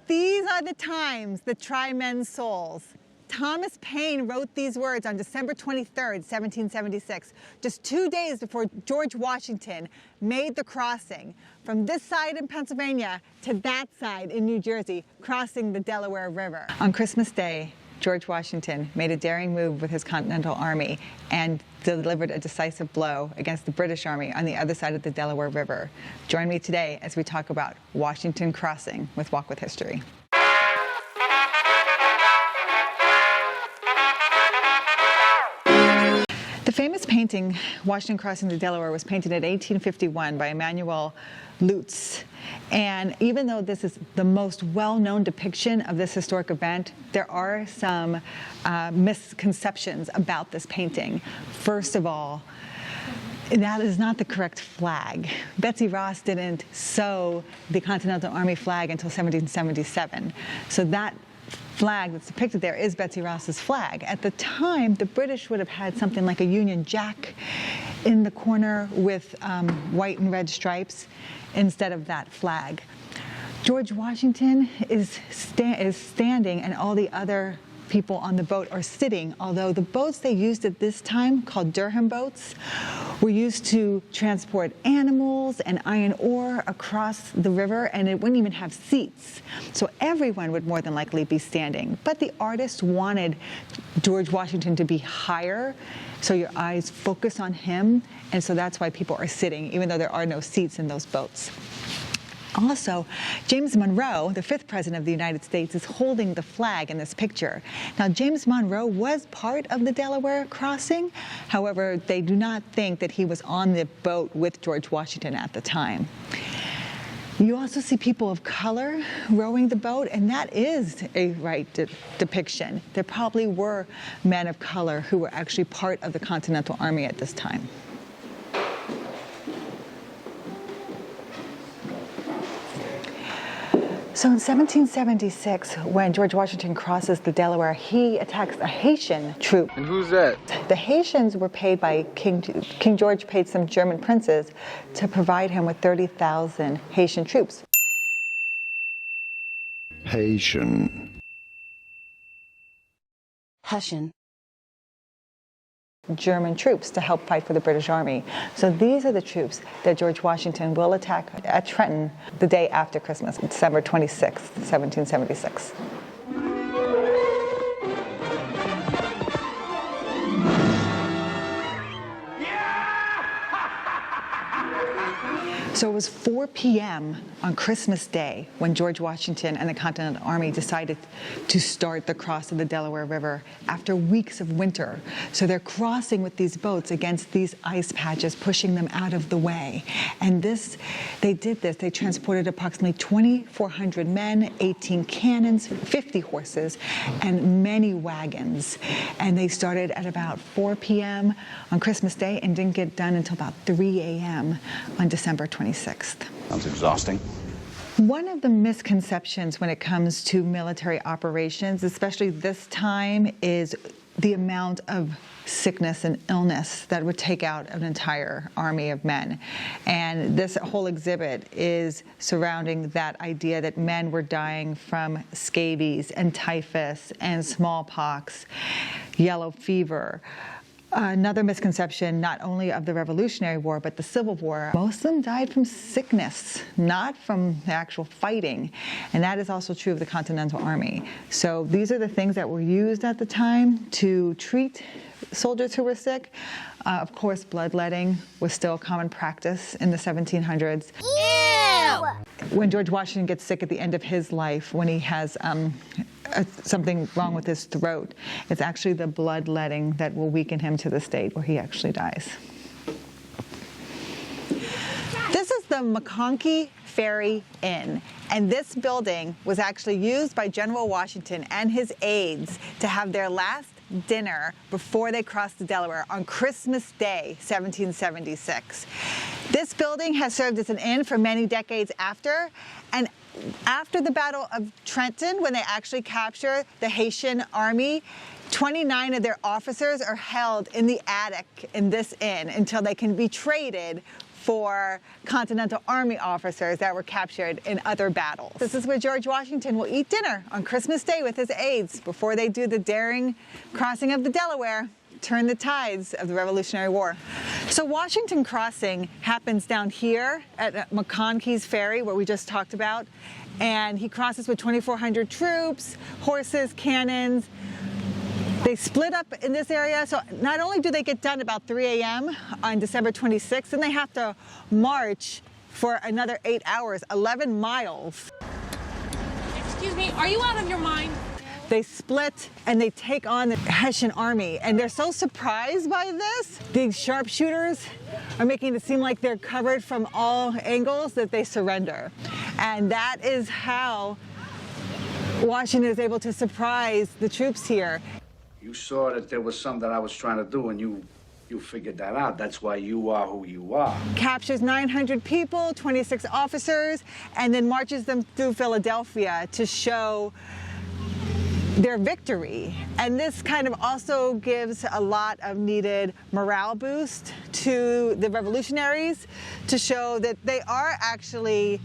These are the times that try men's souls. Thomas Paine wrote these words on December 23rd, 1776, just 2 days before George Washington made the crossing from this side in Pennsylvania to that side in New Jersey, crossing the Delaware River. On Christmas Day, George Washington made a daring move with his Continental Army and delivered a decisive blow against the British Army on the other side of the Delaware River. Join me today as we talk about Washington Crossing with Walk with History. The famous painting, Washington Crossing the Delaware, was painted in 1851 by Emmanuel Lutz. And even though this is the most well-known depiction of this historic event, there are some misconceptions about this painting. First of all, that is not the correct flag. Betsy Ross didn't sew the Continental Army flag until 1777. So that flag that's depicted there is Betsy Ross's flag. At the time, the British would have had something like a Union Jack in the corner with white and red stripes instead of that flag. George Washington is standing, and all the other people on the boat are sitting, although the boats they used at this time, called Durham boats, were used to transport animals and iron ore across the river, and it wouldn't even have seats. So everyone would more than likely be standing. But the artist wanted George Washington to be higher, so your eyes focus on him, and so that's why people are sitting, even though there are no seats in those boats. Also, James Monroe, the 5th President of the United States, is holding the flag in this picture. Now, James Monroe was part of the Delaware crossing. However, they do not think that he was on the boat with George Washington at the time. You also see people of color rowing the boat, and that is a right depiction. There probably were men of color who were actually part of the Continental Army at this time. So in 1776, when George Washington crosses the Delaware, he attacks a Haitian troop. And who's that? The Haitians were paid by King George paid some German princes to provide him with 30,000 Haitian troops. Haitian. Hessian. German troops to help fight for the British Army. So these are the troops that George Washington will attack at Trenton the day after Christmas, December 26th, 1776. So it was 4 p.m. on Christmas Day when George Washington and the Continental Army decided to start the cross of the Delaware River after weeks of winter. So they're crossing with these boats against these ice patches, pushing them out of the way. And they transported approximately 2,400 men, 18 cannons, 50 horses, and many wagons. And they started at about 4 p.m. on Christmas Day and didn't get done until about 3 a.m. on December 26th. Sounds exhausting. One of the misconceptions when it comes to military operations, especially this time, is the amount of sickness and illness that would take out an entire army of men. And this whole exhibit is surrounding that idea that men were dying from scabies and typhus and smallpox, yellow fever. Another misconception, not only of the Revolutionary War, but the Civil War, most of them died from sickness, not from the actual fighting. And that is also true of the Continental Army. So these are the things that were used at the time to treat soldiers who were sick. Of course, bloodletting was still a common practice in the 1700s. Ew! When George Washington gets sick at the end of his life, when he has something wrong with his throat, it's actually the bloodletting that will weaken him to the state where he actually dies. This is the McConkey Ferry Inn, and this building was actually used by General Washington and his aides to have their last dinner before they crossed the Delaware on Christmas Day, 1776. This building has served as an inn for many decades after, and after the Battle of Trenton, when they actually capture the Haitian army, 29 of their officers are held in the attic in this inn until they can be traded for Continental Army officers that were captured in other battles. This is where George Washington will eat dinner on Christmas Day with his aides before they do the daring crossing of the Delaware, turn the tides of the Revolutionary War. So Washington Crossing happens down here at McConkey's Ferry, where we just talked about, and he crosses with 2,400 troops, horses, cannons. They split up in this area, so not only do they get done about 3 a.m. on December 26th, and they have to march for another 8 hours, 11 miles. Excuse me, are you out of your mind? They split and they take on the Hessian army, and they're so surprised by this. These sharpshooters are making it seem like they're covered from all angles that they surrender. And that is how Washington is able to surprise the troops here. You saw that there was something that I was trying to do, and you figured that out. That's why you are who you are. Captures 900 people, 26 officers, and then marches them through Philadelphia to show their victory. And this kind of also gives a lot of needed morale boost to the revolutionaries to show that they are actually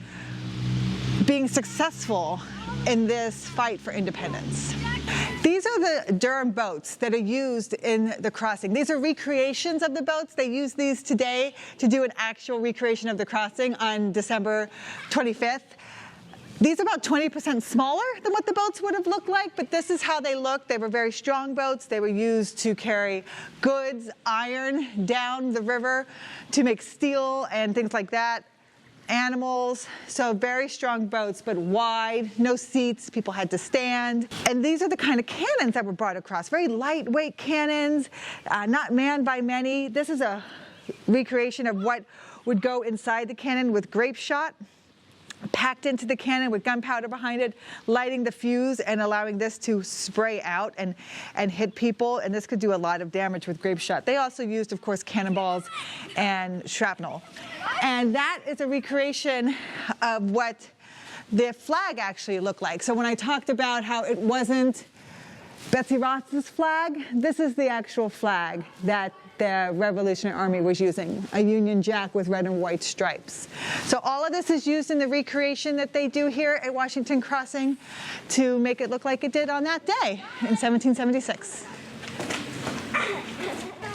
being successful in this fight for independence. These are the Durham boats that are used in the crossing. These are recreations of the boats. They use these today to do an actual recreation of the crossing on December 25th. These are about 20% smaller than what the boats would have looked like, but this is how they look. They were very strong boats. They were used to carry goods, iron down the river to make steel and things like that. Animals, so very strong boats, but wide, no seats, people had to stand. And these are the kind of cannons that were brought across, very lightweight cannons, not manned by many. This is a recreation of what would go inside the cannon with grape shot, packed into the cannon with gunpowder behind it, lighting the fuse and allowing this to spray out and hit people. And this could do a lot of damage with grape shot. They also used, of course, cannonballs and shrapnel. And that is a recreation of what the flag actually looked like. So when I talked about how it wasn't Betsy Ross's flag, this is the actual flag that the Revolutionary Army was using, a Union Jack with red and white stripes. So all of this is used in the recreation that they do here at Washington Crossing to make it look like it did on that day in 1776.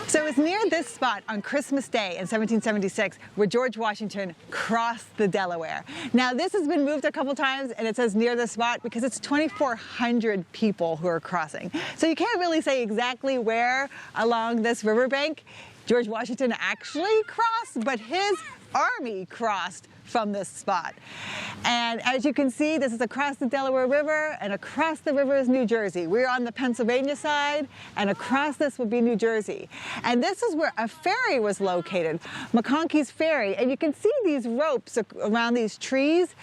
So it was near this spot on Christmas Day in 1776 where George Washington crossed the Delaware. Now this has been moved a couple times, and it says near the spot because it's 2,400 people who are crossing. So you can't really say exactly where along this riverbank George Washington actually crossed, but his army crossed from this spot. And as you can see, this is across the Delaware River, and across the river is New Jersey. We're on the Pennsylvania side, and across this would be New Jersey. And this is where a ferry was located, McConkey's Ferry. And you can see these ropes around these trees.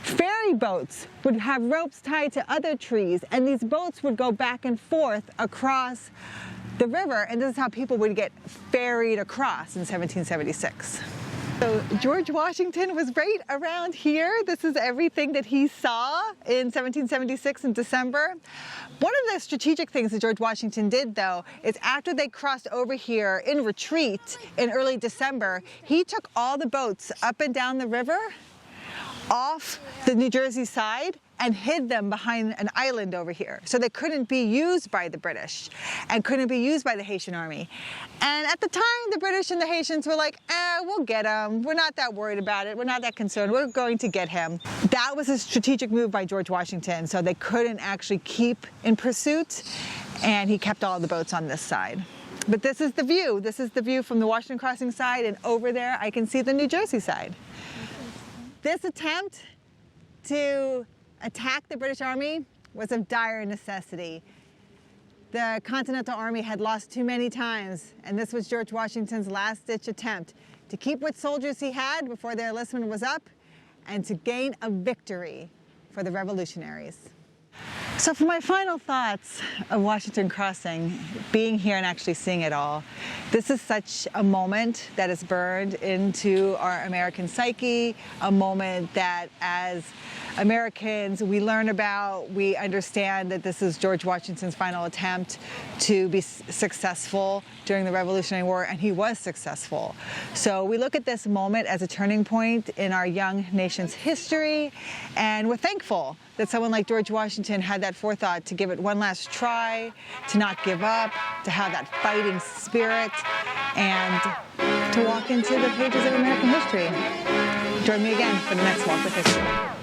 Ferry boats would have ropes tied to other trees, and these boats would go back and forth across the river, and this is how people would get ferried across in 1776. So George Washington was right around here. This is everything that he saw in 1776 in December. One of the strategic things that George Washington did, though, is after they crossed over here in retreat in early December, he took all the boats up and down the river off the New Jersey side and hid them behind an island over here. So they couldn't be used by the British and couldn't be used by the Haitian army. And at the time, the British and the Haitians were like, we'll get him. We're not that worried about it. We're not that concerned. We're going to get him. That was a strategic move by George Washington. So they couldn't actually keep in pursuit, and he kept all the boats on this side. But this is the view. This is the view from the Washington Crossing side, and over there I can see the New Jersey side. This attempt to attack the British Army was of dire necessity. The Continental Army had lost too many times, and this was George Washington's last-ditch attempt to keep what soldiers he had before their enlistment was up and to gain a victory for the revolutionaries. So for my final thoughts of Washington Crossing, being here and actually seeing it all, this is such a moment that is burned into our American psyche, a moment that as Americans, we learn about, we understand that this is George Washington's final attempt to be successful during the Revolutionary War, and he was successful. So we look at this moment as a turning point in our young nation's history, and we're thankful that someone like George Washington had that forethought to give it one last try, to not give up, to have that fighting spirit, and to walk into the pages of American history. Join me again for the next Walk with History.